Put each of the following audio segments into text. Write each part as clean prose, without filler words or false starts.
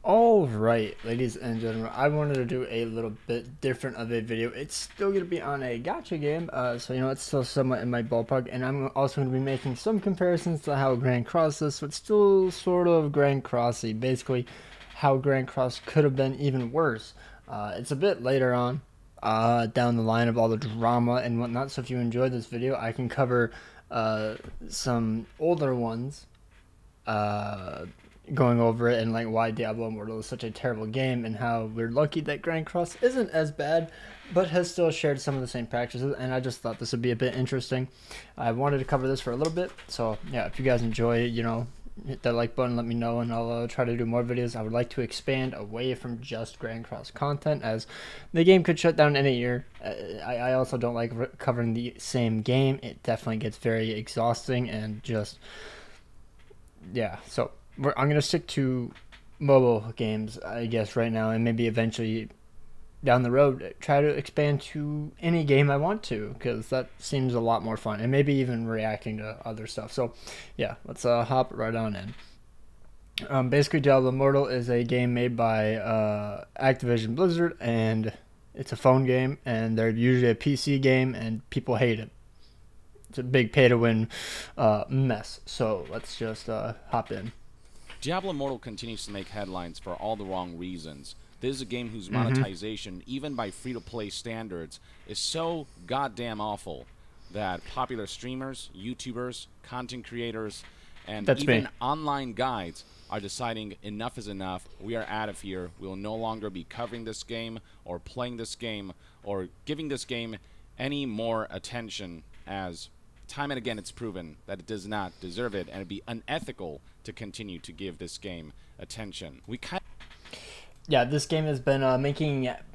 Alright, ladies and gentlemen, I wanted to do a little bit different of a video. It's still going to be on a gacha game, so it's still somewhat in my ballpark, and I'm also going to be making some comparisons to how Grand Cross is, so it's still sort of Grand Crossy, basically how Grand Cross could have been even worse. It's a bit later on, down the line of all the drama and whatnot, so if you enjoyed this video, I can cover some older ones, going over it and like why Diablo Immortal is such a terrible game and how we're lucky that Grand Cross isn't as bad but has still shared some of the same practices, and I just thought this would be a bit interesting. I wanted to cover this for a little bit, so yeah, if you guys enjoy, hit that like button, let me know, and I'll try to do more videos. I would like to expand away from just Grand Cross content, as the game could shut down in a year. I also don't like covering the same game. It definitely gets very exhausting and just, yeah, so I'm going to stick to mobile games, I guess, right now, and maybe eventually down the road try to expand to any game I want to, because that seems a lot more fun, and maybe even reacting to other stuff. So yeah, let's hop right on in. Basically, Diablo Immortal is a game made by Activision Blizzard, and it's a phone game, and they're usually a PC game, and people hate it. It's a big pay-to-win mess. So let's just hop in. Diablo Immortal continues to make headlines for all the wrong reasons. This is a game whose monetization, even by free-to-play standards, is so goddamn awful that popular streamers, YouTubers, content creators, and even online guides are deciding enough is enough. We are out of here. We will no longer be covering this game or playing this game or giving this game any more attention, as time and again it's proven that it does not deserve it, and it'd be unethical to continue to give this game attention. Yeah, this game has been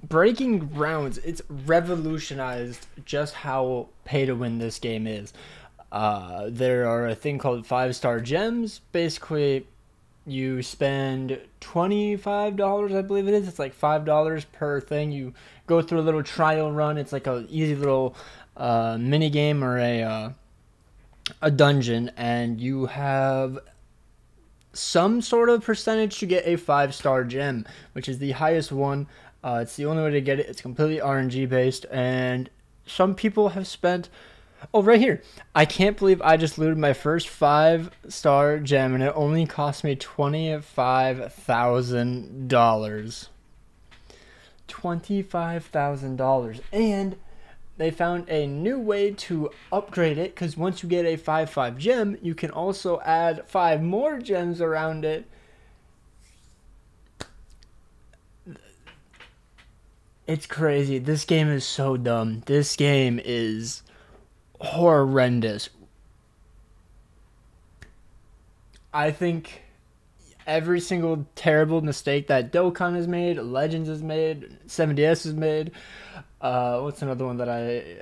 breaking grounds. It's revolutionized just how pay to win this game is. There are a thing called 5-star gems. Basically, you spend $25, I believe it is. It's like $5 per thing. You go through a little trial run. It's like a easy little mini game or a dungeon, and you have some sort of percentage to get a 5-star gem, which is the highest one. It's the only way to get it. It's completely RNG based, and some people have spent, oh, right here, I can't believe I just looted my first 5-star gem and it only cost me $25,000. $25,000. And they found a new way to upgrade it, because once you get a 5-5 gem, you can also add 5 more gems around it. It's crazy. This game is so dumb. This game is horrendous. I think every single terrible mistake that Dokkan has made, Legends has made, 7DS has made, what's another one that I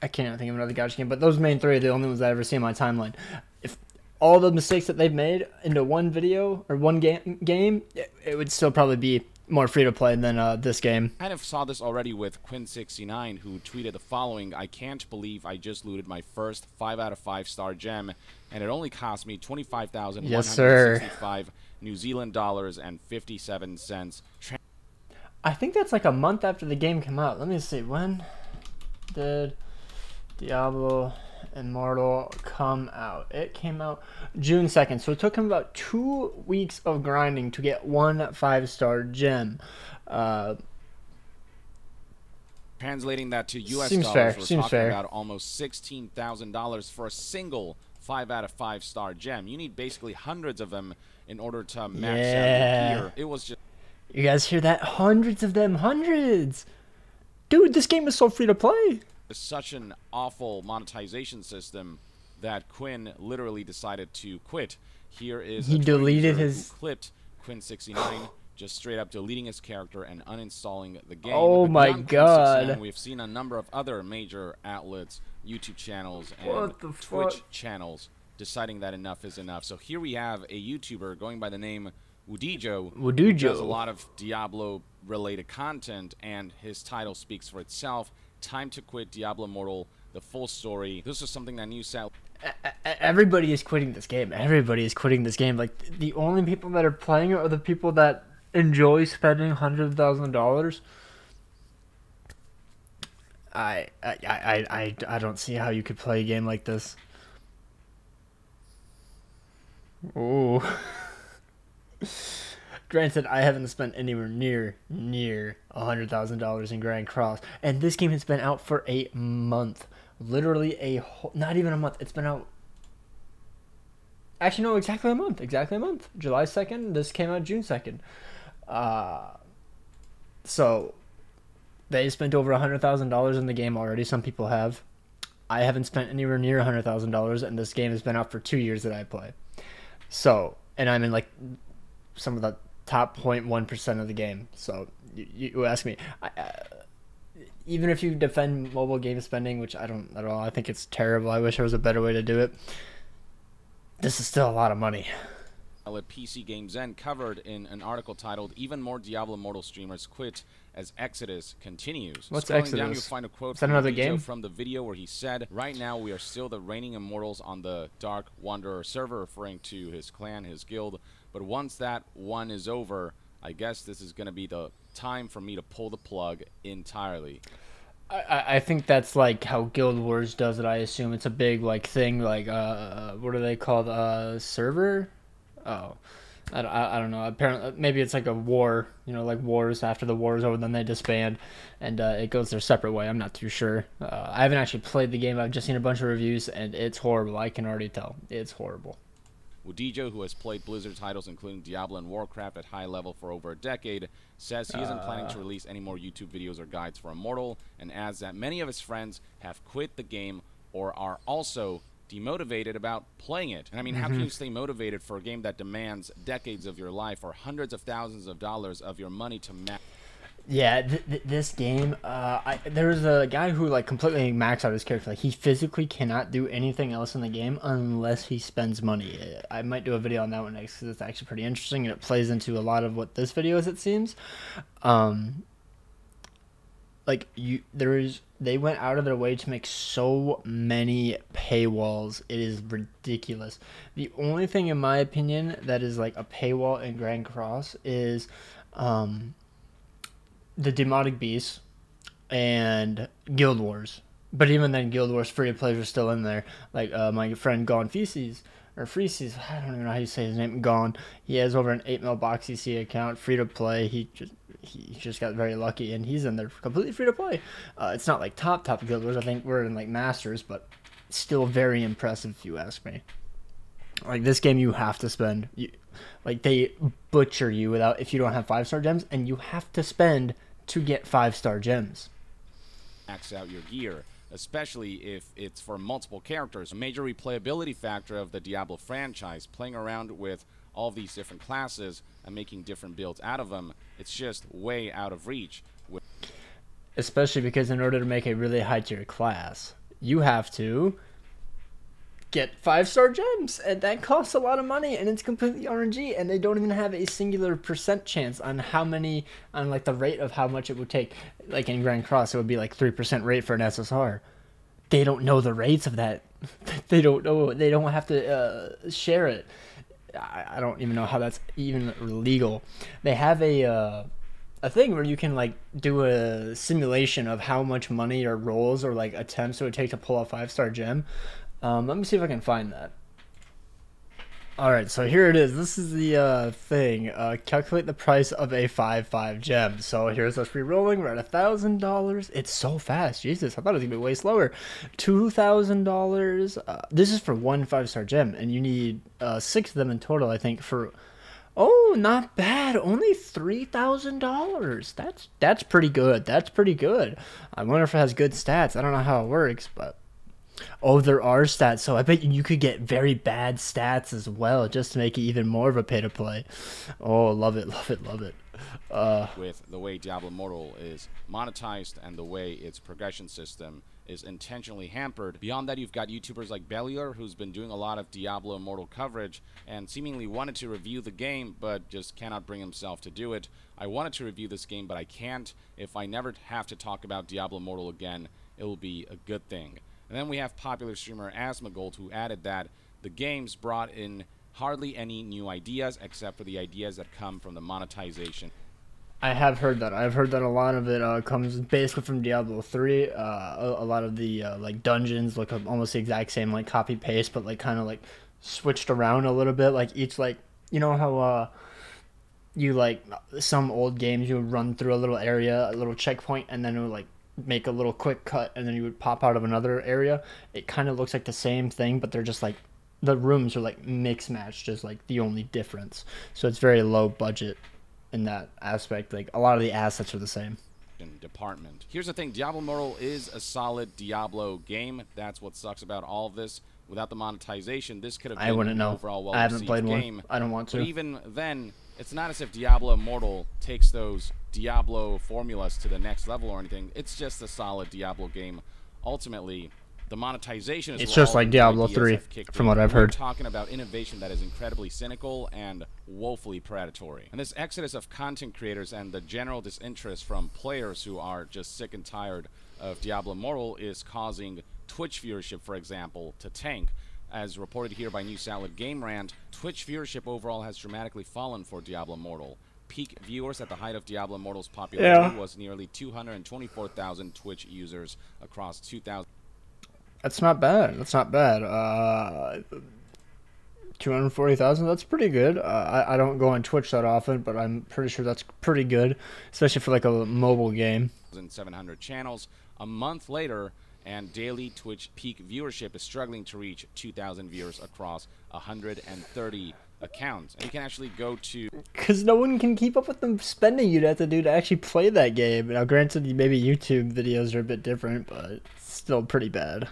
can't even think of another gacha game, but those main three are the only ones I ever see on my timeline. If all the mistakes that they've made into one video or one game, it would still probably be more free to play than this game. Kind of saw this already with Quinn69, who tweeted the following: "I can't believe I just looted my first 5 out of 5-star gem, and it only cost me 25,165 New Zealand dollars and 57 cents." I think that's like a month after the game came out. Let me see, when did Diablo Immortal come out? It came out June 2nd, so it took him about 2 weeks of grinding to get one 5-star gem. Translating that to US seems dollars, fair. we're Seems talking fair. about almost $16,000 for a single 5 out of 5-star gem. You need basically hundreds of them in order to max out your gear. It was just... You guys hear that? Hundreds of them. Hundreds! Dude, this game is so free to play. Such an awful monetization system that Quinn literally decided to quit. Here is he deleted his... who clipped Quinn69, just straight up deleting his character and uninstalling the game. Oh my god. We've seen a number of other major outlets, YouTube channels and Twitch channels, deciding that enough is enough. So here we have a YouTuber going by the name Wudijo, who does a lot of Diablo-related content, and his title speaks for itself. Time to quit Diablo Immortal, the full story. This is something that New South... Everybody is quitting this game. Everybody is quitting this game. Like, the only people that are playing it are the people that enjoy spending $100,000. I don't see how you could play a game like this. Ooh. Granted, I haven't spent anywhere near $100,000 in Grand Cross, and this game has been out for a month. Literally not even a month. It's been out. Actually, no, exactly a month. Exactly a month. July 2nd. This came out June 2nd. So they spent over $100,000 in the game already. Some people have. I haven't spent anywhere near $100,000, and this game has been out for 2 years that I play. So, and I'm in like some of the top 0.1% of the game. So you ask me, even if you defend mobile game spending, which I don't at all, I think it's terrible. I wish there was a better way to do it. This is still a lot of money. At PC Games End covered in an article titled "Even More Diablo Immortal Streamers Quit as Exodus Continues." What's Scrolling Exodus? down, you'll find a quote Is that another Dijo game? from the video where he said, "Right now we are still the reigning immortals on the Dark Wanderer server," referring to his clan, his guild. "But once that one is over, I guess this is going to be the time for me to pull the plug entirely." I think that's like how Guild Wars does it. I assume it's a big like thing. Like what are they called? Server? Oh. I don't know. Apparently, maybe it's like a war, like wars. After the war is over, then they disband, and it goes their separate way. I'm not too sure. I haven't actually played the game. I've just seen a bunch of reviews, and it's horrible. I can already tell. It's horrible. Dijo, who has played Blizzard titles including Diablo and Warcraft at high level for over a decade, says he isn't planning to release any more YouTube videos or guides for Immortal, and adds that many of his friends have quit the game or are also demotivated about playing it. And I mean, how can you stay motivated for a game that demands decades of your life or hundreds of thousands of dollars of your money to match? Yeah, this game, there was a guy who like completely maxed out his character. Like, he physically cannot do anything else in the game unless he spends money. I might do a video on that one next because it's actually pretty interesting, and it plays into a lot of what this video is, it seems. They went out of their way to make so many paywalls. It is ridiculous. The only thing, in my opinion, that is like a paywall in Grand Cross is the Demonic Beasts and Guild Wars. But even then, Guild Wars free to play are still in there. Like my friend Gone Feces, or Freeces, I don't even know how you say his name. Gone. He has over an 8 mil box CC account, free to play. He just got very lucky, and he's in there completely free to play. It's not like top Guild Wars. I think we're in like Masters, but still very impressive if you ask me. Like, this game, you have to spend. Like, they butcher you if you don't have 5-star gems, and you have to spend to get 5-star gems. Max out your gear, especially if it's for multiple characters. A major replayability factor of the Diablo franchise, playing around with all of these different classes and making different builds out of them, it's just way out of reach. Especially because in order to make a really high tier class, you have to get 5-star gems, and that costs a lot of money, and it's completely RNG, and they don't even have a singular percent chance on like the rate of how much it would take. Like in Grand Cross, it would be like 3% rate for an SSR. They don't know the rates of that. They don't know. They don't have to share it. I don't even know how that's even legal. They have a thing where you can like do a simulation of how much money or rolls or like attempts it would take to pull a 5-star gem. Let me see if I can find that. Alright, so here it is. This is the thing. Calculate the price of a 5/5 gem. So here's us re-rolling. We're at $1,000. It's so fast. Jesus, I thought it was going to be way slower. $2,000. This is for one 5-star gem, and you need 6 of them in total, I think, for... Oh, not bad. Only $3,000. That's pretty good. That's pretty good. I wonder if it has good stats. I don't know how it works, but... Oh, there are stats, so I bet you could get very bad stats as well, just to make it even more of a pay-to-play. Oh, love it, love it, love it. With the way Diablo Immortal is monetized and the way its progression system is intentionally hampered. Beyond that, you've got YouTubers like Bellier, who's been doing a lot of Diablo Immortal coverage and seemingly wanted to review the game, but just cannot bring himself to do it. I wanted to review this game, but I can't. If I never have to talk about Diablo Immortal again, it will be a good thing. And then we have popular streamer Asmongold, who added that the games brought in hardly any new ideas except for the ideas that come from the monetization. I have heard that. I've heard that a lot of it comes basically from Diablo 3. A lot of the like dungeons look almost the exact same, like copy paste, but like kind of like switched around a little bit. Like each like you know how you like some old games you would run through a little area, a little checkpoint, and then it would like make a little quick cut, and then you would pop out of another area. It kind of looks like the same thing, but they're just like the rooms are like mix matched, is like the only difference. So it's very low budget in that aspect. Like a lot of the assets are the same. Department. Here's the thing, Diablo Immortal is a solid Diablo game. That's what sucks about all of this. Without the monetization, this could have been I wouldn't know. Overall well I haven't played game. one. I don't want to. But even then, it's not as if Diablo Immortal takes those Diablo formulas to the next level or anything. It's just a solid Diablo game. Ultimately, the monetization is it's just like Diablo 3, from what I've heard. We're talking about innovation that is incredibly cynical and woefully predatory. And this exodus of content creators and the general disinterest from players who are just sick and tired of Diablo Immortal is causing Twitch viewership, for example, to tank. As reported here by News Outlet Game Rant, Twitch viewership overall has dramatically fallen for Diablo Immortal. Peak viewers at the height of Diablo Immortal's popularity was nearly 224,000 Twitch users across 2,000. That's not bad. That's not bad. 240,000. That's pretty good. I don't go on Twitch that often, but I'm pretty sure that's pretty good, especially for like a mobile game. 700 channels. A month later, and daily Twitch peak viewership is struggling to reach 2,000 viewers across 130 accounts. And you can actually go to... Because no one can keep up with the spending you'd have to do to actually play that game. Now, granted, maybe YouTube videos are a bit different, but it's still pretty bad.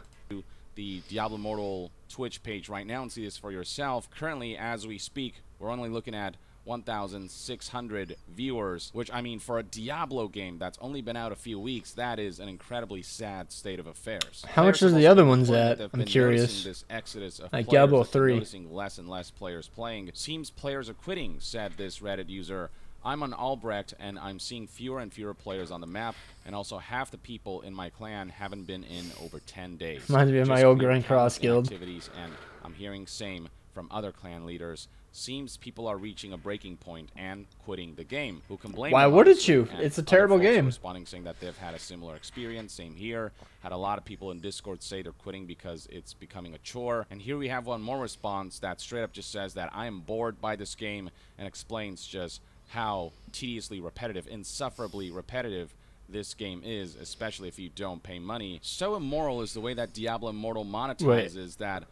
The Diablo Immortal Twitch page right now and see this for yourself. Currently, as we speak, we're only looking at 1,600 viewers, which, I mean, for a Diablo game that's only been out a few weeks, that is an incredibly sad state of affairs. How much is the other ones at? I'm curious. This exodus of like Diablo 3. Noticing less and less players playing. It seems players are quitting, said this Reddit user. I'm on Albrecht, and I'm seeing fewer and fewer players on the map, and also half the people in my clan haven't been in over 10 days. Reminds me of my old Grand Cross guild. Activities, and I'm hearing same from other clan leaders. Seems people are reaching a breaking point and quitting the game. Who can blame? Why wouldn't you? It's a terrible game. Responding saying that they've had a similar experience. Same here. Had a lot of people in Discord say they're quitting because it's becoming a chore. And here we have one more response that straight up just says that I am bored by this game and explains just how tediously repetitive, insufferably repetitive this game is, especially if you don't pay money. So immoral is the way that Diablo Immortal monetizes that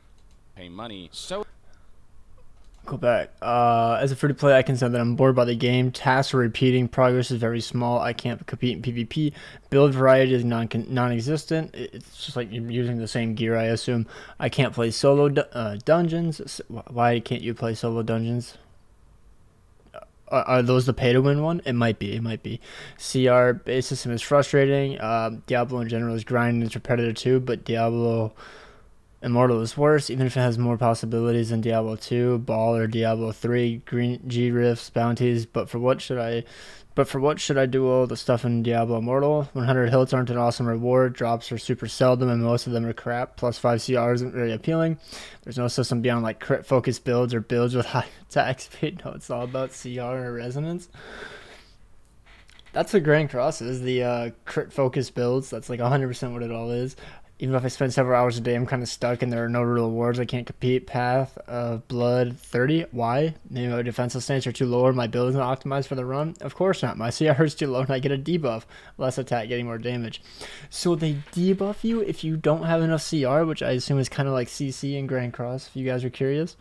pay money. So go back. As a free-to-play, I can say that I'm bored by the game. Tasks are repeating. Progress is very small. I can't compete in PvP. Build variety is non-existent. It's just like you're using the same gear, I assume. I can't play solo dungeons. Why can't you play solo dungeons? Are those the pay-to-win one? It might be. It might be. CR base system is frustrating. Diablo in general is grinding. It's repetitive too, but Diablo Immortal is worse, even if it has more possibilities than Diablo 2, Ball, or Diablo 3, green G rifts, bounties. But for what should I do all the stuff in Diablo Immortal? 100 hits aren't an awesome reward. Drops are super seldom, and most of them are crap. Plus 5 CR isn't very appealing. There's no system beyond like crit focus builds or builds with high attack speed. No, it's all about CR or resonance. That's what Grand Cross is, the crit focus builds. That's like 100% what it all is. Even if I spend several hours a day, I'm kind of stuck and there are no real rewards. I can't compete. Path of Blood 30. Why? Maybe my defensive stance are too low or my build isn't optimized for the run? Of course not. My CR is too low and I get a debuff. Less attack, getting more damage. So they debuff you if you don't have enough CR, which I assume is kind of like CC and Grand Cross, if you guys are curious.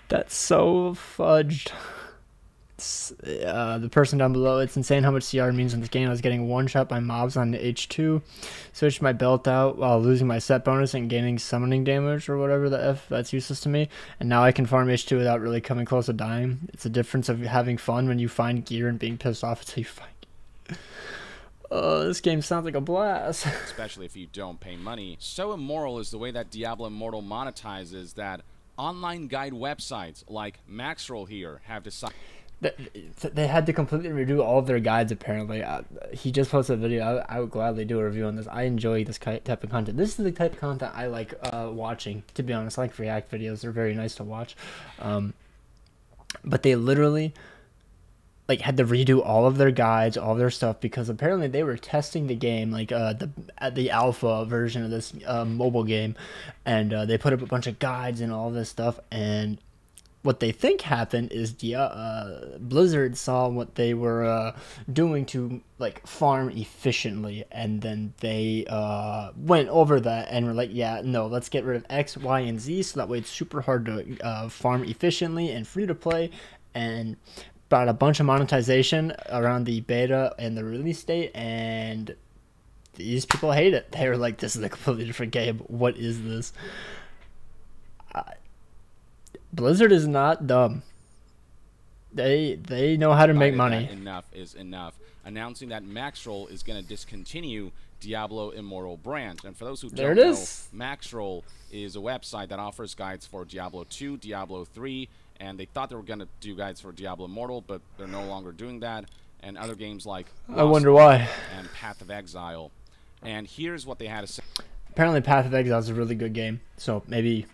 That's so fudged. The person down below, it's insane how much CR means in this game. I was getting one shot by mobs on H2, switched my belt out while losing my set bonus and gaining summoning damage or whatever the F, that's useless to me, and now I can farm H2 without really coming close to dying. It's a difference of having fun when you find gear and being pissed off until you find gear. This game sounds like a blast. Especially if you don't pay money. So immoral is the way that Diablo Immortal monetizes that online guide websites like Maxroll here have decided. They had to completely redo all of their guides. Apparently, he just posted a video. I would gladly do a review on this. I enjoy this type of content. This is the type of content I like watching. To be honest, I like React videos. They're very nice to watch. But they literally like had to redo all of their guides, all of their stuff, because apparently they were testing the game, like the alpha version of this mobile game, and they put up a bunch of guides and all this stuff. And what they think happened is Blizzard saw what they were doing to like farm efficiently, and then they went over that and were like, yeah, no, let's get rid of X, Y, and Z, so that way it's super hard to farm efficiently and free to play, and brought a bunch of monetization around the beta and the release date, and these people hate it. They were like, this is a completely different game. What is this? Blizzard is not dumb. They know how to make money. Enough is enough. Announcing that Maxroll is going to discontinue Diablo Immortal branch. And for those who don't know, Maxroll is a website that offers guides for Diablo 2, Diablo 3, and they thought they were going to do guides for Diablo Immortal, but they're no longer doing that. And other games like I wonder why. And Path of Exile. And here's what they had to say. Apparently Path of Exile is a really good game, so maybe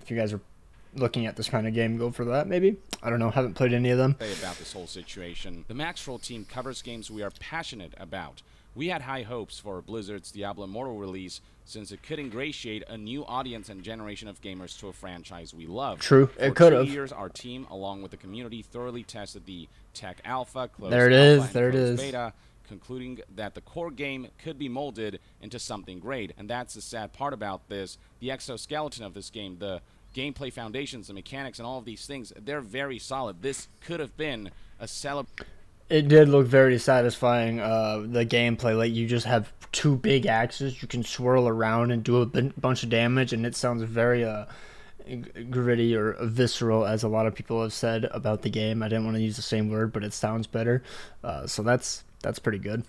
if you guys are looking at this kind of game, go for that maybe. I don't know, haven't played any of them. About this whole situation. The Maxroll team covers games we are passionate about. We had high hopes for Blizzard's Diablo Immortal release, since it could ingratiate a new audience and generation of gamers to a franchise we love. True, it could have. For 2 years, our team, along with the community, thoroughly tested the tech alpha, closed beta, concluding that the core game could be molded into something great. And that's the sad part about this. The exoskeleton of this game, the gameplay foundations, the mechanics, and all of these things, they're very solid. This could have been a It did look very satisfying, the gameplay. Like, you just have two big axes, you can swirl around and do a bunch of damage, and it sounds very gritty or visceral, as a lot of people have said about the game. I didn't want to use the same word, but it sounds better. So that's pretty good.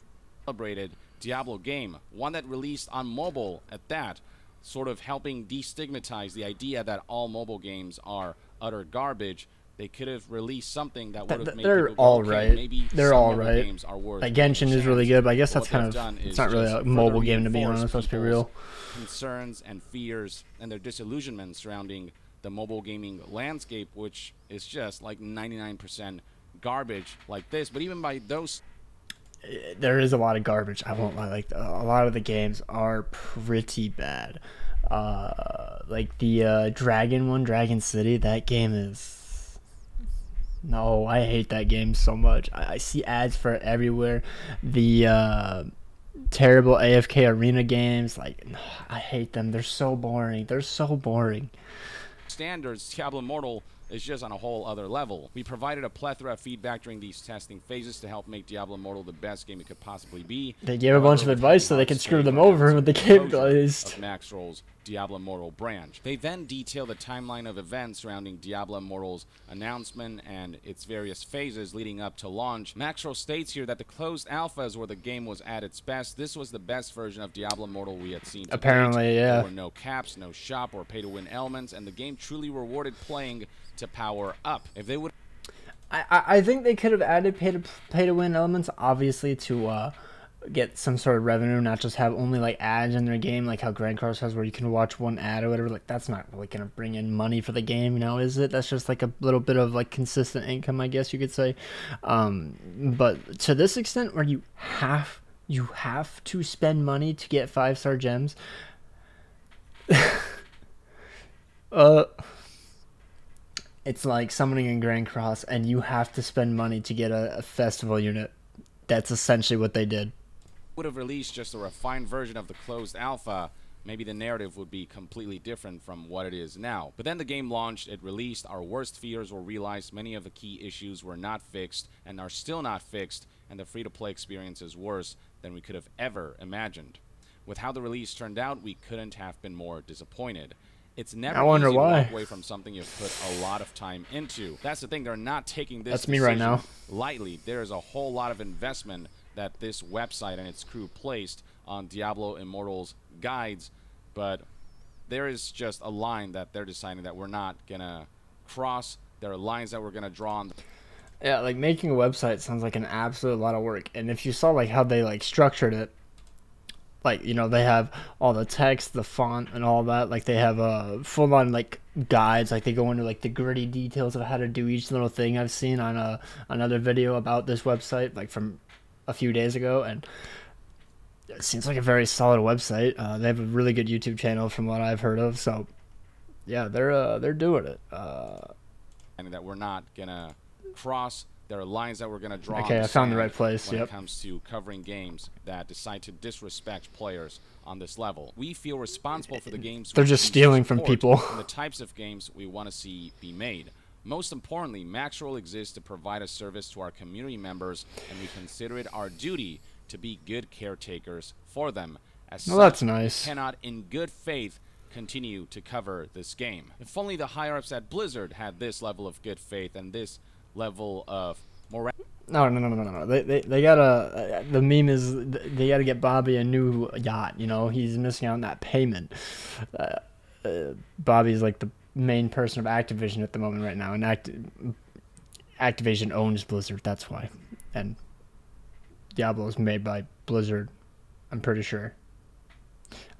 Celebrated Diablo game, one that released on mobile at that, sort of helping destigmatize the idea that all mobile games are utter garbage. They could have released something that would have made they're people all go, right. Okay, maybe they're all right. games are worth like Genshin is really good, but I guess that's kind of, it's not really a mobile game, to be honest. Let's be real. Concerns and fears and their disillusionment surrounding the mobile gaming landscape, which is just like 99% garbage like this. But even by those, there is a lot of garbage. I won't lie. Like, a lot of the games are pretty bad. Like the Dragon City, that game is... No, I hate that game so much. I see ads for it everywhere. The terrible AFK arena games, like, I hate them. They're so boring. They're so boring. Standards, Diablo Immortal is just on a whole other level. We provided a plethora of feedback during these testing phases to help make Diablo Immortal the best game it could possibly be. They gave a bunch of advice so they could screw them over with the game glazed. Maxroll's Diablo Immortal branch. They then detail the timeline of events surrounding Diablo Immortal's announcement and its various phases leading up to launch. Maxroll states here that the closed alpha is where the game was at its best. This was the best version of Diablo Immortal we had seen to apparently date. Yeah, there were no caps, no shop or pay-to-win elements, and the game truly rewarded playing to power up. If they would, I think they could have added pay to win elements, obviously, to get some sort of revenue, not just have only like ads in their game, like how Grand Cross has, where you can watch one ad or whatever. Like, that's not really gonna bring in money for the game, you know, is it? That's just like a little bit of like consistent income, I guess you could say. But to this extent, where you have to spend money to get 5-star gems. It's like summoning in Grand Cross, and you have to spend money to get a festival unit. That's essentially what they did. Would have released just a refined version of the closed alpha, maybe the narrative would be completely different from what it is now. But then the game launched, it released, our worst fears were realized, many of the key issues were not fixed and are still not fixed, and the free-to-play experience is worse than we could have ever imagined. With how the release turned out, we couldn't have been more disappointed. It's never easy to walk away from something you've put a lot of time into. That's the thing, they're not taking this decision lightly. There's a whole lot of investment that this website and its crew placed on Diablo Immortal's guides, but there is just a line that they're deciding that we're not going to cross. There are lines that we're going to draw on. Yeah, like making a website sounds like an absolute lot of work. And if you saw like how they like structured it, like they have all the text, the font, and all that. Like they have full on like guides. Like they go into like the gritty details of how to do each little thing. I've seen on another video about this website, like from a few days ago, and it seems like a very solid website. They have a really good YouTube channel from what I've heard of. So yeah, they're doing it. And that we're not gonna cross. There are lines that we're going to draw. Okay, I found the right place. When yep. it comes to covering games that decide to disrespect players on this level, we feel responsible for the games. They're just stealing from people. And the types of games we want to see be made. Most importantly, Maxroll exists to provide a service to our community members, and we consider it our duty to be good caretakers for them. As well, that's nice. We cannot, in good faith, continue to cover this game. If only the higher-ups at Blizzard had this level of good faith and this level of morality. No. They gotta. The meme is they gotta get Bobby a new yacht. He's missing out on that payment. Bobby's like the main person of Activision at the moment right now, and Activision owns Blizzard. That's why. And Diablo is made by Blizzard. I'm pretty sure.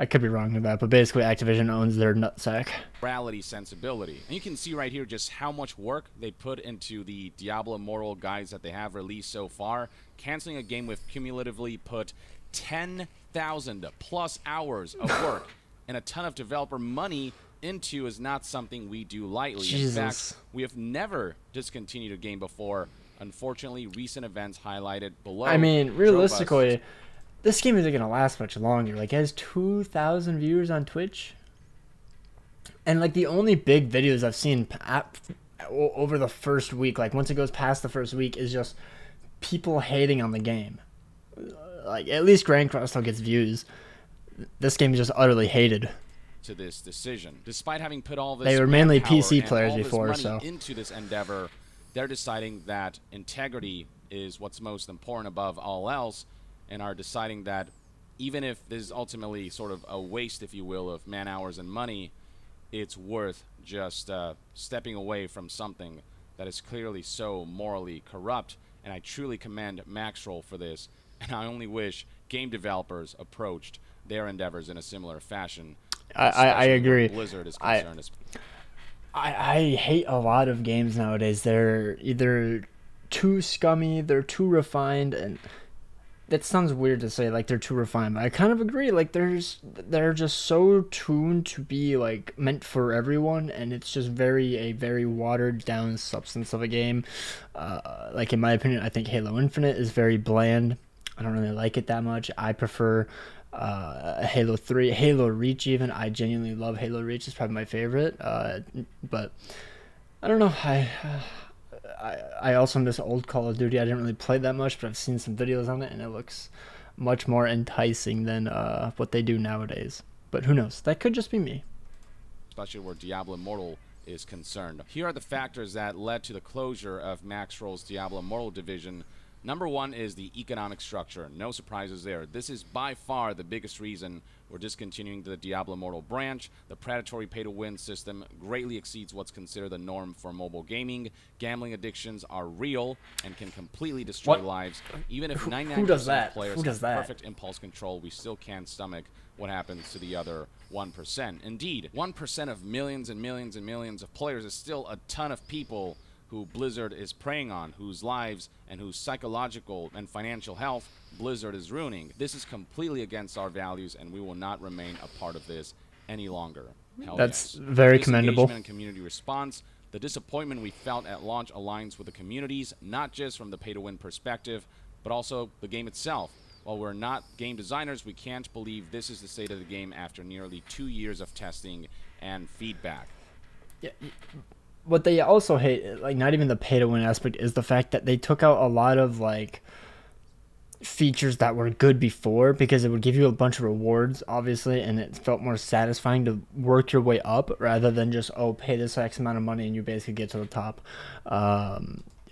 I could be wrong with that, but basically Activision owns their nutsack. Morality sensibility. And you can see right here just how much work they put into the Diablo Immortal guides that they have released so far. Canceling a game with cumulatively put 10,000 plus hours of work and a ton of developer money into is not something we do lightly. Jesus. In fact, we have never discontinued a game before. Unfortunately, recent events highlighted below. I mean, realistically, this game isn't going to last much longer. Like, it has 2,000 viewers on Twitch. And, like, the only big videos I've seen over the first week, like, once it goes past the first week, is just people hating on the game. Like, at least Grand Cross still gets views. This game is just utterly hated. To this decision. Despite having put all this they were mainly PC and players all this before, money so into this endeavor, they're deciding that integrity is what's most important above all else, and are deciding that even if this is ultimately sort of a waste, if you will, of man hours and money, it's worth just stepping away from something that is clearly so morally corrupt. And I truly commend Maxroll for this, and I only wish game developers approached their endeavors in a similar fashion. I agree. Blizzard is concerned. I hate a lot of games nowadays. They're either too scummy, they're too refined, and that sounds weird to say, like, they're too refined, but I kind of agree. Like, they're just so tuned to be, like, meant for everyone, and it's just a very watered down substance of a game. Like, in my opinion, I think Halo Infinite is very bland. I don't really like it that much. I prefer Halo 3, Halo Reach even. I genuinely love Halo Reach. It's probably my favorite. But I don't know. I also miss old Call of Duty. I didn't really play that much, but I've seen some videos on it, and it looks much more enticing than what they do nowadays. But who knows? That could just be me. Especially where Diablo Immortal is concerned. Here are the factors that led to the closure of Maxroll's Diablo Immortal division. Number one is the economic structure. No surprises there. This is by far the biggest reason we're discontinuing the Diablo Immortal branch. The predatory pay-to-win system greatly exceeds what's considered the norm for mobile gaming. Gambling addictions are real and can completely destroy lives. Even if 99% of players have perfect impulse control, we still can't stomach what happens to the other 1%. Indeed, 1% of millions and millions and millions of players is still a ton of people who Blizzard is preying on, whose lives and whose psychological and financial health Blizzard is ruining. This is completely against our values, and we will not remain a part of this any longer. That's very commendable. And community response. The disappointment we felt at launch aligns with the communities, not just from the pay-to-win perspective, but also the game itself. While we're not game designers, we can't believe this is the state of the game after nearly 2 years of testing and feedback. Yeah. What they also hate, like, not even the pay-to-win aspect, is the fact that they took out a lot of, like, features that were good before, because it would give you a bunch of rewards, obviously, and it felt more satisfying to work your way up rather than just, oh, pay this X amount of money and you basically get to the top.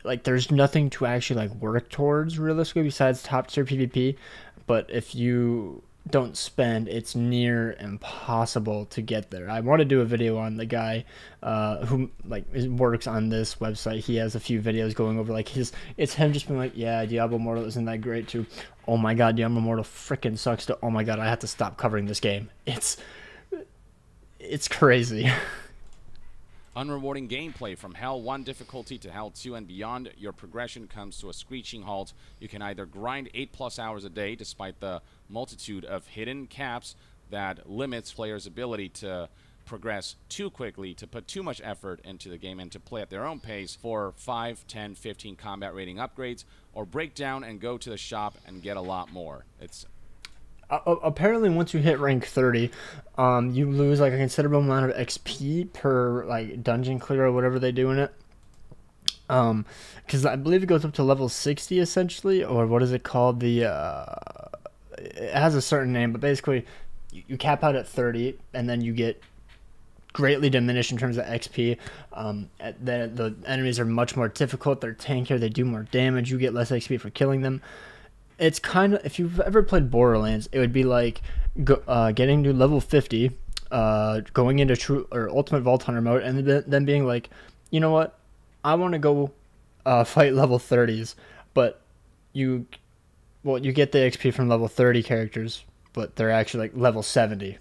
Like, there's nothing to actually, like, work towards, realistically, besides top-tier PvP, but if you don't spend, it's near impossible to get there. I want to do a video on the guy who like works on this website. He has a few videos going over like it's him just being like, yeah, Diablo Immortal isn't that great too. Oh my god, Diablo Immortal freaking sucks to, oh my god, I have to stop covering this game. It's crazy. Unrewarding gameplay from Hell 1 difficulty to Hell 2 and beyond. Your progression comes to a screeching halt. You can either grind 8+ hours a day despite the multitude of hidden caps that limits players' ability to progress too quickly, to put too much effort into the game, and to play at their own pace for 5, 10, 15 combat rating upgrades, or break down and go to the shop and get a lot more. It's apparently once you hit rank 30, you lose like a considerable amount of XP per like dungeon clear or whatever they do in it. Because I believe it goes up to level 60 essentially, or what is it called? It has a certain name, but basically you cap out at 30, and then you get greatly diminished in terms of XP. The enemies are much more difficult. They're tankier. They do more damage. You get less XP for killing them. It's kind of, if you've ever played Borderlands, it would be like getting to level 50, going into true or ultimate Vault Hunter mode, and then being like, you know what, I want to go fight level 30s, but you get the XP from level 30 characters, but they're actually like level 70.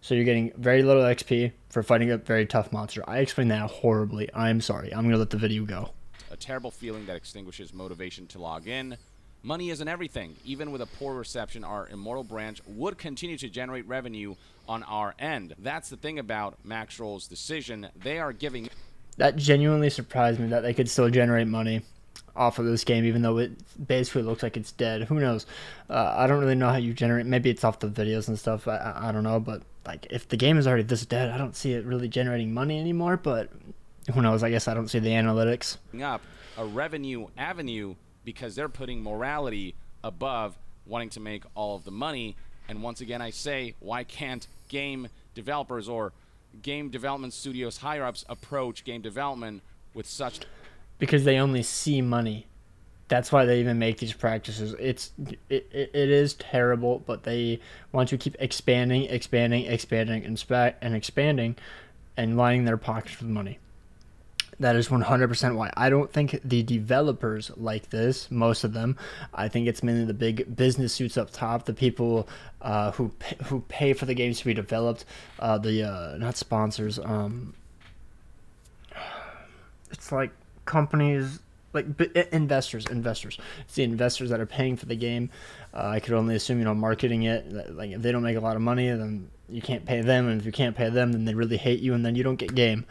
So you're getting very little XP for fighting a very tough monster. I explained that horribly. I'm sorry. I'm going to let the video go. a terrible feeling that extinguishes motivation to log in. Money isn't everything. Even with a poor reception, our Immortal branch would continue to generate revenue on our end. That's the thing about Maxroll's decision. They are giving... That genuinely surprised me that they could still generate money off of this game, even though it basically looks like it's dead. Who knows? I don't really know how you generate... Maybe it's off the videos and stuff. I don't know, but like if the game is already this dead, I don't see it really generating money anymore, but who knows? I guess I don't see the analytics. ...up a revenue avenue because they're putting morality above wanting to make all of the money. And once again, I say, why can't game developers or game development studios higher-ups approach game development with such... Because they only see money. That's why they even make these practices. It is terrible, but they want to keep expanding, and expanding, and lining their pockets with money. That is 100% why. I don't think the developers like this, most of them. I think it's mainly the big business suits up top, the people who pay for the games to be developed, not sponsors. It's like companies, like investors. It's the investors that are paying for the game. I could only assume, marketing it. Like if they don't make a lot of money, then you can't pay them, and if you can't pay them, then they really hate you, and then you don't get game.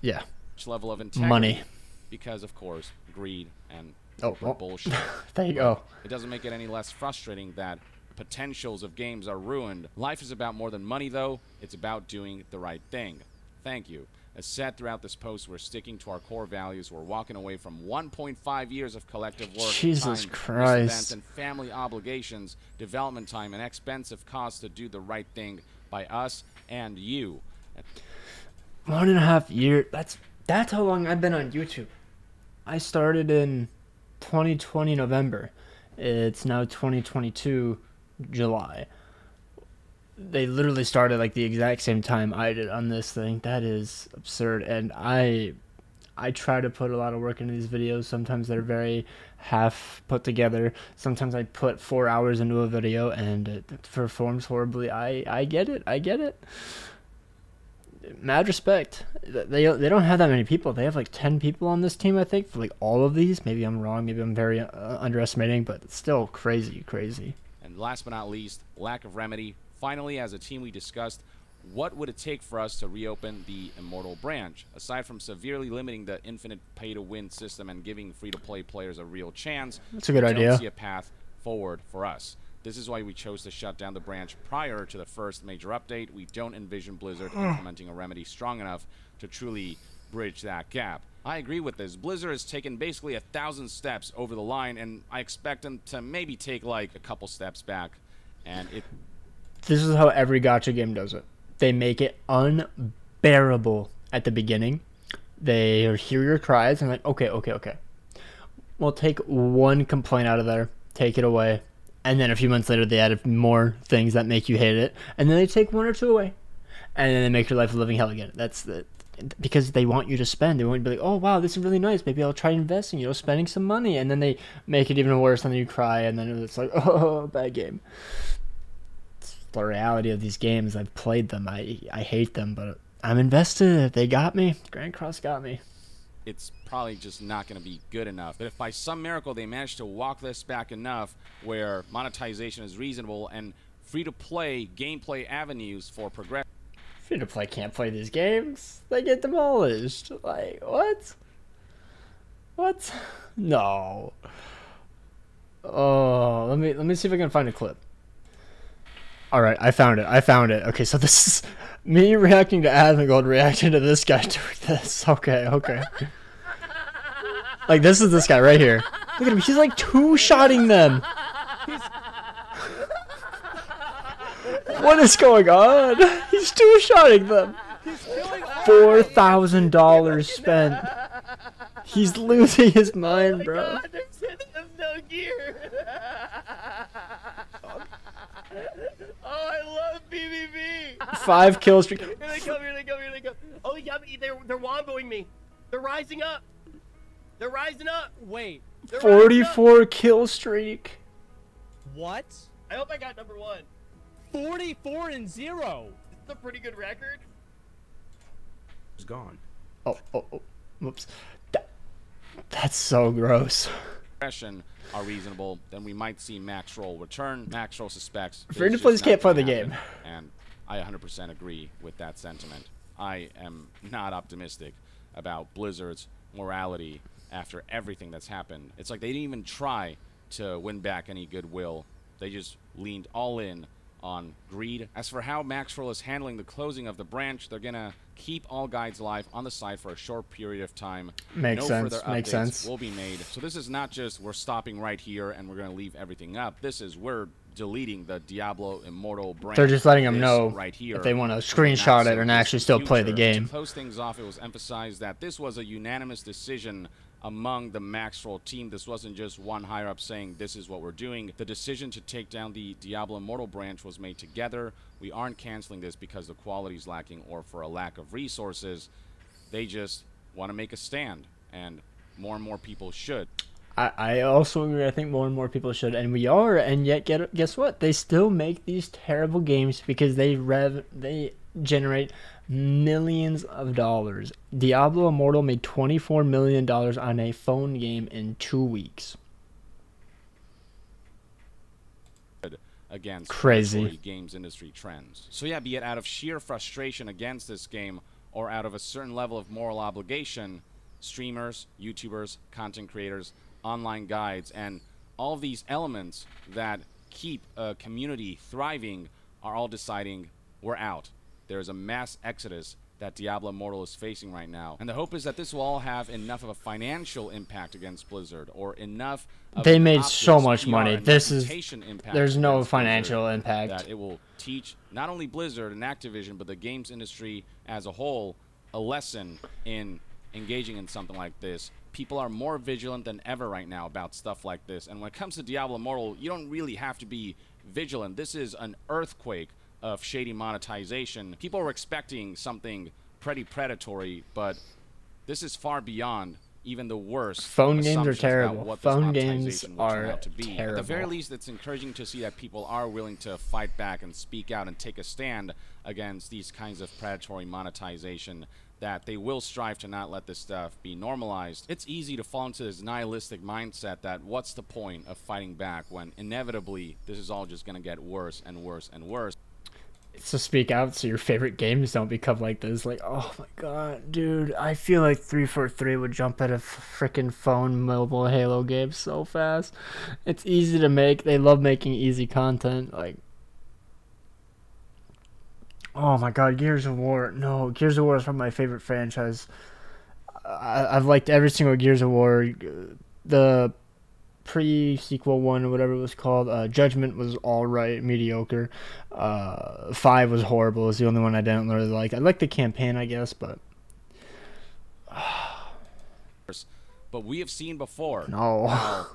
Yeah. Level of integrity. Money. Because, of course, greed and bullshit. There you go. It doesn't make it any less frustrating that potentials of games are ruined. Life is about more than money, though. It's about doing the right thing. Thank you. As said throughout this post, we're sticking to our core values. We're walking away from 1.5 years of collective work, Jesus time, Christ, events, and family obligations, development time, and expensive costs to do the right thing by us and you. 1.5 years. That's how long I've been on YouTube. I started in 2020 November. It's now 2022 July. They literally started like the exact same time I did on this thing. That is absurd. And I try to put a lot of work into these videos. Sometimes they're very half put together. Sometimes I put 4 hours into a video and it performs horribly. I get it. Mad respect. They don't have that many people. They have like 10 people on this team, I think, for like all of these. Maybe I'm wrong. Maybe I'm very underestimating, but it's still crazy. And last but not least, lack of remedy. Finally, as a team, we discussed what would it take for us to reopen the Immortal branch. Aside from severely limiting the infinite pay-to-win system and giving free-to-play players a real chance, that's a good idea. We don't see a path forward for us. This is why we chose to shut down the branch prior to the first major update. We don't envision Blizzard implementing a remedy strong enough to truly bridge that gap. I agree with this. Blizzard has taken basically 1,000 steps over the line, and I expect them to maybe take like a couple steps back. And this is how every gacha game does it. They make it unbearable at the beginning. They hear your cries and like, okay. We'll take one complaint out of there, take it away, And then a few months later, they added more things that make you hate it, and then they take 1 or 2 away, and then they make your life a living hell again. That's because they want you to spend. They want you to be like, oh wow, this is really nice. Maybe I'll try investing. Spending some money, and then they make it even worse, and then you cry, and then it's like, oh, bad game. It's the reality of these games. I've played them. I hate them, but I'm invested. They got me. Grand Cross got me. It's probably just not going to be good enough. But if by some miracle they manage to walk this back enough where monetization is reasonable and free-to-play gameplay avenues for progression. Free-to-play can't play these games. They get demolished. Like, what? What? No. Oh, let me see if I can find a clip. All right, I found it. Okay, so this is me reacting to Admigold reacting to this guy doing this. Okay. Like, this is this guy right here. Look at him. He's like two-shotting them. What is going on? He's two-shotting them. $4,000 spent. He's losing his mind, bro. God, they're sending us no gear. Oh, I love PvP. 5 kill streak. Here they come. Oh, he got me. They're womboing me. They're rising up. Wait. 44 kill streak. What? I hope I got number 1. 44-0. It's a pretty good record. It's gone. Oh, whoops. That's so gross. Are reasonable, then we might see Max Roll return. Max Roll suspects Free-to-plays can't play the game. And I 100% agree with that sentiment. I am not optimistic about Blizzard's morality after everything that's happened. It's like they didn't even try to win back any goodwill. They just leaned all in on greed. As for how Max Roll is handling the closing of the branch, they're gonna keep all guides live on the site for a short period of time. Makes sense. Further Makes sense. will be made. So this is not just we're stopping right here and we're gonna leave everything up. This is we're deleting the Diablo Immortal branch. They're just letting them know right here if they want to screenshot it and actually still play the game. To close things off, it was emphasized that this was a unanimous decision among the Max Roll team. This wasn't just one higher up saying this is what we're doing. The decision to take down the Diablo Immortal branch was made together. We aren't canceling this because the quality is lacking or for a lack of resources. They just want to make a stand, and more people should. I also agree. I think more and more people should, and we are. And yet, guess what? They still make these terrible games because they generate millions of dollars. Diablo Immortal made $24 million on a phone game in 2 weeks. Against crazy games industry trends. So yeah, be it out of sheer frustration against this game or out of a certain level of moral obligation, streamers, YouTubers, content creators, online guides, and all of these elements that keep a community thriving are all deciding we're out. There's a mass exodus that Diablo Immortal is facing right now. And the hope is that this will all have enough of a financial impact against Blizzard, or enough of they made so much PR money. There's no financial Blizzard, impact. that it will teach not only Blizzard and Activision, but the games industry as a whole a lesson in engaging in something like this. People are more vigilant than ever right now about stuff like this. And when it comes to Diablo Immortal, you don't really have to be vigilant. This is an earthquake of shady monetization. People are expecting something pretty predatory, but this is far beyond even the worst. Phone games are terrible. Phone games are terrible. At the very least, it's encouraging to see that people are willing to fight back and speak out and take a stand against these kinds of predatory monetization, that they will strive to not let this stuff be normalized. It's easy to fall into this nihilistic mindset that what's the point of fighting back when inevitably this is all just going to get worse and worse and worse. So speak out so your favorite games don't become like this. Like, oh my god, dude, I feel like 343 would jump at a freaking phone mobile Halo game so fast. It's easy to make. They love making easy content. Like, oh my god, Gears of War. No, Gears of War is probably my favorite franchise. I've liked every single Gears of War. The pre-sequel one or whatever it was called, Judgment was alright, mediocre. 5 was horrible. It was the only one I didn't really like. I liked the campaign, I guess, but but we have seen before no. how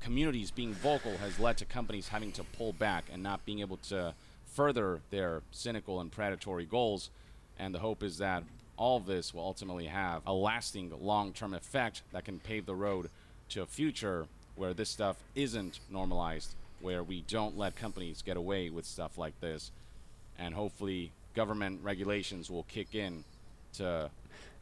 communities being vocal has led to companies having to pull back and not being able to further their cynical and predatory goals. And the hope is that all of this will ultimately have a lasting long-term effect that can pave the road to a future where this stuff isn't normalized, where we don't let companies get away with stuff like this, and hopefully government regulations will kick in to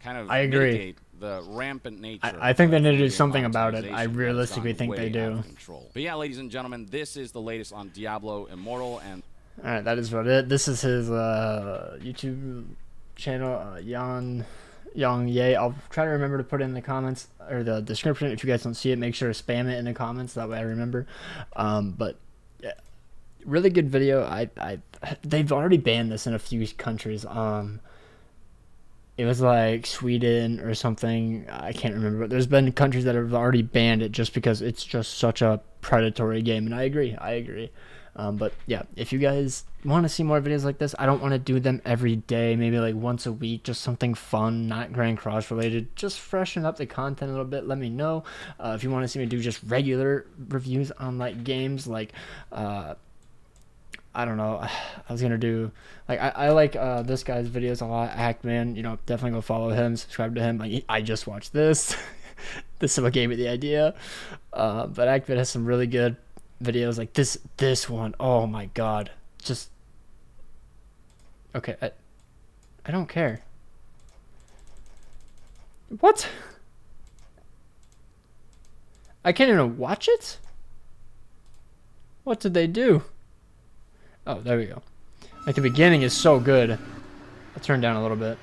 kind of mitigate the rampant nature. I think they need to do of something about it. I monetization realistically that's think gone they way out do. of control. But yeah, ladies and gentlemen, this is the latest on Diablo Immortal, and All right, that is about it. This is his YouTube channel, Yang Ye. I'll try to remember to put it in the comments or the description. If you guys don't see it, make sure to spam it in the comments. That way I remember. But yeah, really good video. They've already banned this in a few countries. It was like Sweden or something. I can't remember. But there's been countries that have already banned it just because it's just such a predatory game. And I agree. But yeah, if you guys want to see more videos like this, I don't want to do them every day, maybe like once a week, just something fun, not Grand Cross related, just freshen up the content a little bit. Let me know. If you want to see me do just regular reviews on like games, like I don't know, I was gonna do like I like this guy's videos a lot, Hackman. You know, definitely go follow him, subscribe to him. Like, I just watched this. This is what gave me the idea. But Hackman has some really good videos like this one. Oh my god, just okay. I don't care. What? I can't even watch it? What did they do? Oh, there we go. Like, the beginning is so good. I'll turn down a little bit.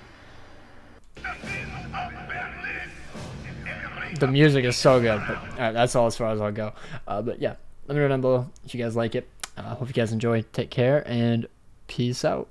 The music is so good. But, alright, that's all as far as I'll go. But yeah, let me know down below if you guys like it. Hope you guys enjoy. Take care and peace out.